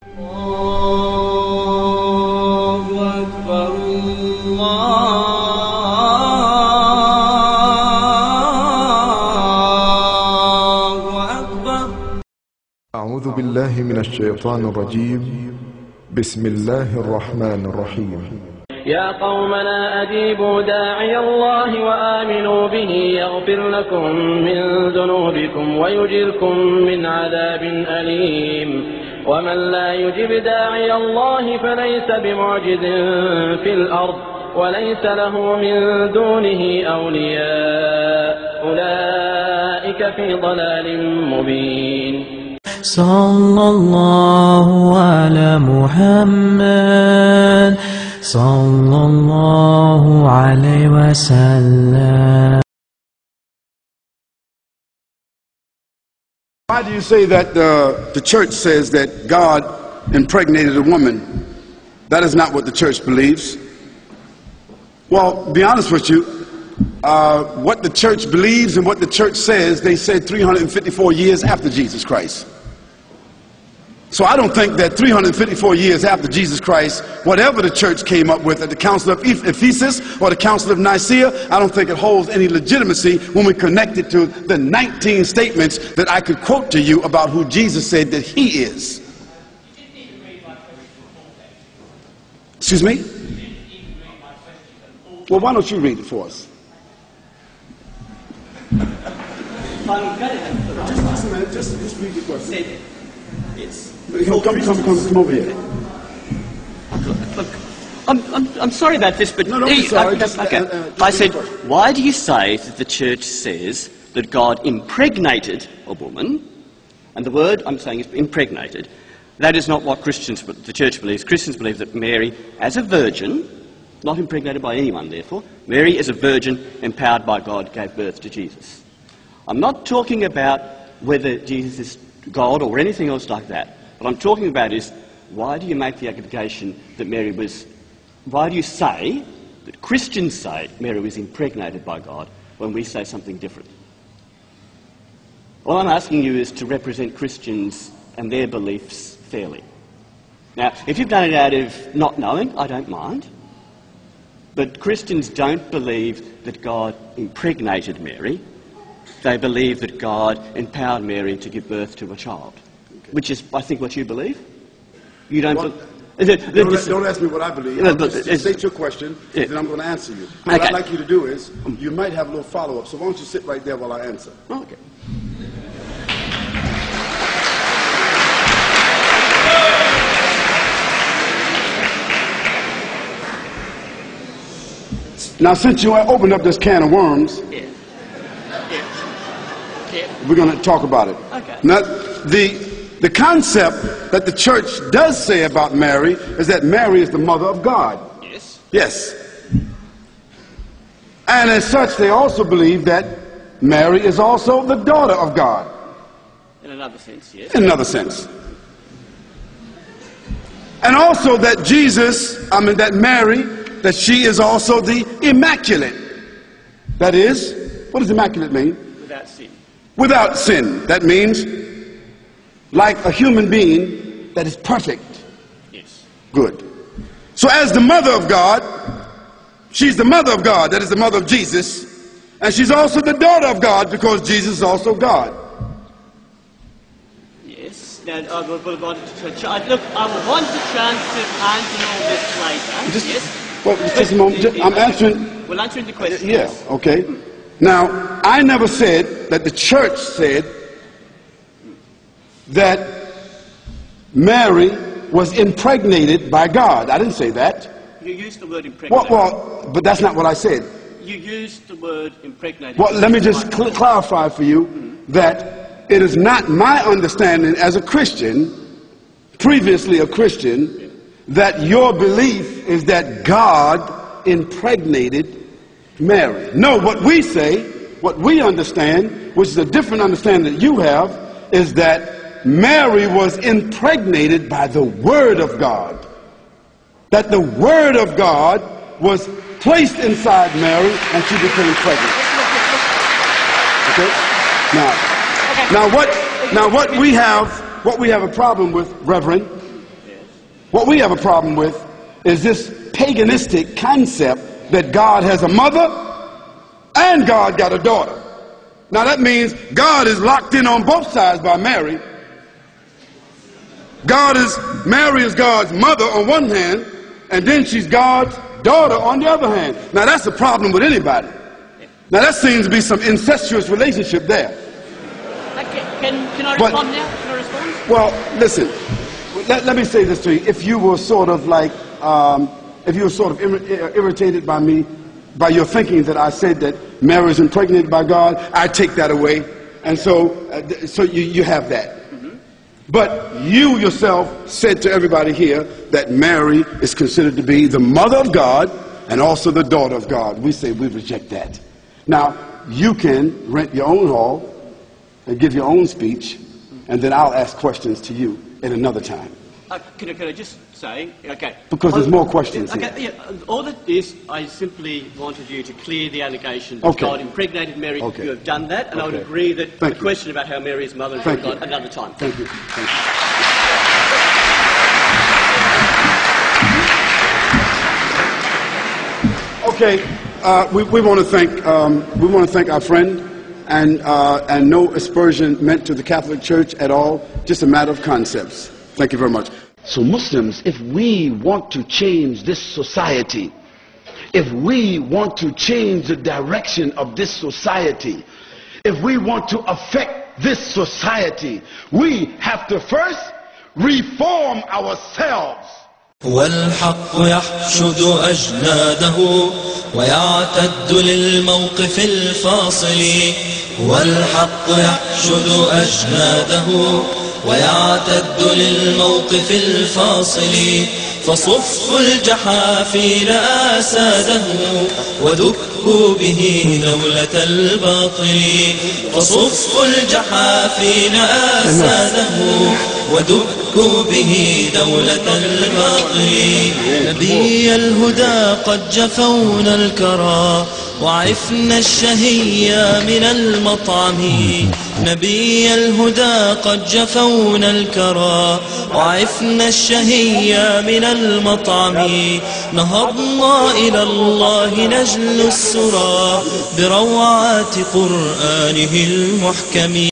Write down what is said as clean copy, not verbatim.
أعوذ بالله من الشيطان الرجيم. بسم الله الرحمن الرحيم. يا قومنا أجيبوا داعي الله وآمنوا به يغفر لكم من ذنوبكم ويجركم من عذاب أليم. ومن لا يجب داعي الله فليس بمعجز في الأرض وليس له من دونه أولياء أولئك في ضلال مبين. صلى الله على محمد صلى الله عليه وسلم. Why do you say that the church says that God impregnated a woman? That is not what the church believes. Well, to be honest with you, what the church believes and what the church says, they said 354 years after Jesus Christ. So I don't think that 354 years after Jesus Christ, whatever the church came up with at the Council of Ephesus or the Council of Nicaea, I don't think it holds any legitimacy when we connect it to the 19 statements that I could quote to you about who Jesus said that he is. Excuse me? Well, why don't you read it for us? Just a minute, just read the question. Yes. Come over here. Look, I'm sorry about this, but no, don't be sorry. I said, why do you say that the church says that God impregnated a woman? And the word I'm saying is impregnated. That is not what the church believes. Christians believe that Mary, as a virgin, not impregnated by anyone, therefore, Mary, as a virgin, empowered by God, gave birth to Jesus. I'm not talking about whether Jesus is God or anything else like that. What I'm talking about is, why do you make the allegation that why do you say that Christians say Mary was impregnated by God when we say something different? All I'm asking you is to represent Christians and their beliefs fairly. Now, if you've done it out of not knowing, I don't mind. But Christians don't believe that God impregnated Mary. They believe that God empowered Mary to give birth to a child, which is, I think, what you believe. You don't. Don't ask me what I believe. Just state your question, then I'm going to answer you. What I'd like you to do is, you might have a little follow-up, so why don't you sit right there while I answer? Okay. Now, since you opened up this can of worms, we're going to talk about it. Okay. Now, the concept that the church does say about Mary is that Mary is the mother of God. Yes. Yes. And as such, they also believe that Mary is also the daughter of God. In another sense, yes. In another sense. And also that that Mary, that she is also the immaculate. That is, what does immaculate mean? Without sin. Without sin. That means like a human being that is perfect. Yes. Good. So as the mother of God, she's the mother of God, that is the mother of Jesus, and she's also the daughter of God because Jesus is also God. Yes. Now, I would want to look, I would want the chance to answer all this later. Yes. Well, just a moment. I'm answering. We'll answer the question. Yeah, okay. Now, I never said that the church said that Mary was impregnated by God. I didn't say that. You used the word impregnated. Well, but that's not what I said. You used the word impregnated. Well, let me just clarify for you that it is not my understanding as a Christian, previously a Christian, that your belief is that God impregnated Mary. No, what we say, what we understand, which is a different understanding that you have, is that Mary was impregnated by the Word of God. That the Word of God was placed inside Mary and she became pregnant. Okay? Now what we have a problem with, Reverend, What we have a problem with is this paganistic concept that God has a mother and God got a daughter. Now that means God is locked in on both sides by Mary. Mary is God's mother on one hand, and then she's God's daughter on the other hand. Now that's a problem with anybody. Now that seems to be some incestuous relationship there. Can I respond now? Can I respond? Well, listen, let me say this to you. If you were sort of like, irritated by me, by your thinking that I said that Mary is impregnated by God, I take that away. And so you have that. But you yourself said to everybody here that Mary is considered to be the mother of God and also the daughter of God. We say we reject that. Now, you can rent your own hall and give your own speech, and then I'll ask questions to you at another time. Can I just say, okay. Because there's more questions here. Okay, yeah, all that is, I simply wanted you to clear the allegation that God impregnated Mary. Okay. You have done that, and I would agree that the question about how Mary is mother is God another time. Thank you. Thank you. Okay, we want to thank our friend, and no aspersion meant to the Catholic Church at all. Just a matter of concepts. Thank you very much. So Muslims, if we want to change this society, if we want to change the direction of this society, if we want to affect this society, we have to first reform ourselves. والحق يحشد أجناده ويعتد للموقف الفاصل والحق يحشد أجناده ويعتد للموقف الفاصل فصفوا الجحافل آساده ودكوا به دولة الباطل فصفوا الجحافل آساده ودكوا به دولة الباطل نبي الهدى قد جفونا الكرى وعفنا الشهية من المطعم نبي الهدى قد جفونا الكرى وعفنا الشهية من المطعم نهضنا إلى الله نجل السرى بروعات قرآنه المحكم